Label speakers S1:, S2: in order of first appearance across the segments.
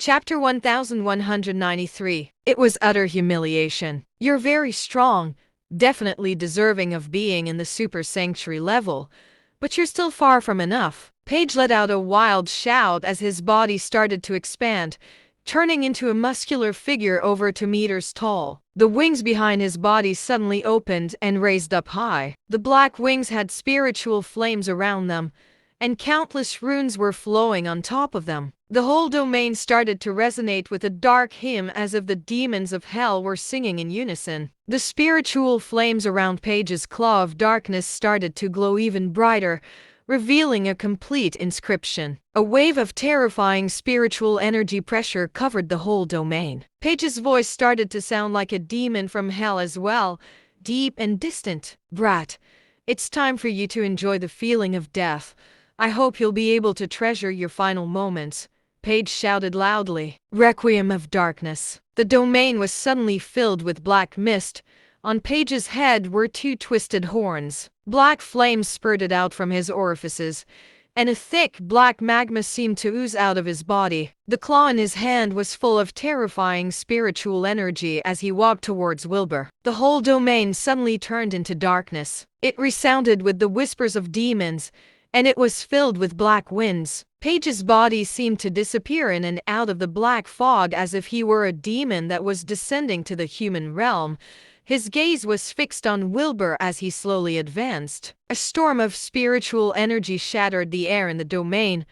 S1: Chapter 1193. It was utter humiliation. You're very strong, definitely deserving of being in the super sanctuary level, but you're still far from enough. Paige let out a wild shout as his body started to expand, turning into a muscular figure over 2 meters tall. The wings behind his body suddenly opened and raised up high. The black wings had spiritual flames around them, and countless runes were flowing on top of them. The whole domain started to resonate with a dark hymn as if the demons of hell were singing in unison. The spiritual flames around Paige's claw of darkness started to glow even brighter, revealing a complete inscription. A wave of terrifying spiritual energy pressure covered the whole domain. Paige's voice started to sound like a demon from hell as well, deep and distant. "Brat, it's time for you to enjoy the feeling of death. I hope you'll be able to treasure your final moments," Paige shouted loudly. Requiem of darkness. The domain was suddenly filled with black mist. On Paige's head were 2 twisted horns. Black flames spurted out from his orifices, and a thick black magma seemed to ooze out of his body. The claw in his hand was full of terrifying spiritual energy as he walked towards Wilbur. The whole domain suddenly turned into darkness. It resounded with the whispers of demons, and it was filled with black winds. Paige's body seemed to disappear in and out of the black fog as if he were a demon that was descending to the human realm. His gaze was fixed on Wilbur as he slowly advanced. A storm of spiritual energy shattered the air in the domain,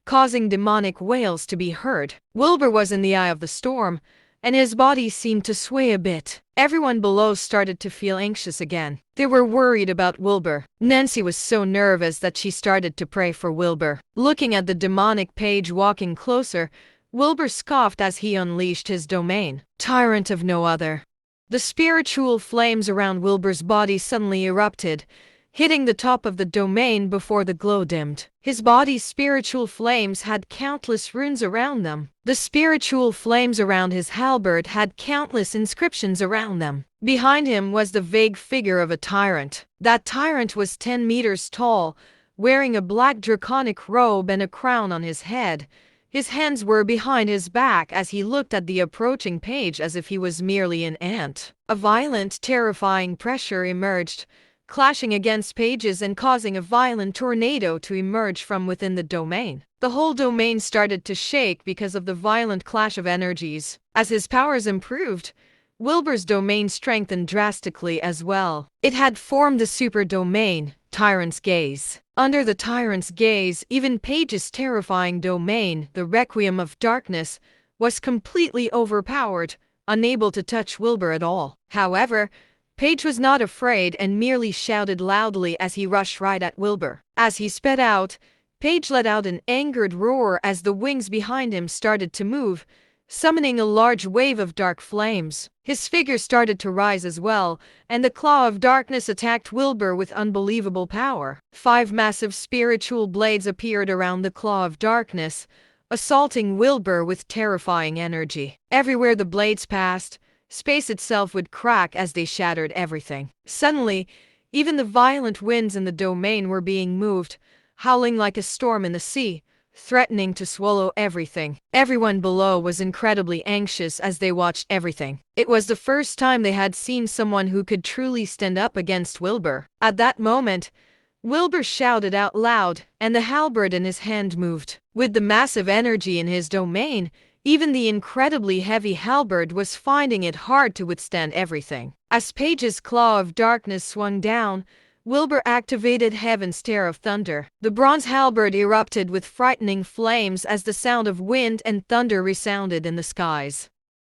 S1: causing demonic wails to be heard. Wilbur was in the eye of the storm, and his body seemed to sway a bit. Everyone below started to feel anxious again. They were worried about Wilbur. Nancy was so nervous that she started to pray for Wilbur. Looking at the demonic Paige walking closer, Wilbur scoffed as he unleashed his domain. Tyrant of no other. The spiritual flames around Wilbur's body suddenly erupted, hitting the top of the domain before the glow dimmed. His body's spiritual flames had countless runes around them. The spiritual flames around his halberd had countless inscriptions around them. Behind him was the vague figure of a tyrant. That tyrant was 10 meters tall, wearing a black draconic robe and a crown on his head. His hands were behind his back as he looked at the approaching Paige as if he was merely an ant. A violent, terrifying pressure emerged, clashing against Paige's and causing a violent tornado to emerge from within the domain. The whole domain started to shake because of the violent clash of energies. As his powers improved, Wilbur's domain strengthened drastically as well. It had formed the super domain, Tyrant's Gaze. Under the Tyrant's Gaze, even Paige's terrifying domain, the Requiem of Darkness, was completely overpowered, unable to touch Wilbur at all. However, Paige was not afraid and merely shouted loudly as he rushed right at Wilbur. As he sped out, Paige let out an angered roar as the wings behind him started to move, summoning a large wave of dark flames. His figure started to rise as well, and the claw of darkness attacked Wilbur with unbelievable power. 5 massive spiritual blades appeared around the claw of darkness, assaulting Wilbur with terrifying energy. Everywhere the blades passed, space itself would crack as they shattered everything. Suddenly, even the violent winds in the domain were being moved, howling like a storm in the sea, threatening to swallow everything. Everyone below was incredibly anxious as they watched everything. It was the first time they had seen someone who could truly stand up against Wilbur. At that moment, Wilbur shouted out loud, and the halberd in his hand moved. With the massive energy in his domain, even the incredibly heavy halberd was finding it hard to withstand everything. As Paige's claw of darkness swung down, Wilbur activated Heaven's Tear of Thunder. The bronze halberd erupted with frightening flames as the sound of wind and thunder resounded in the skies.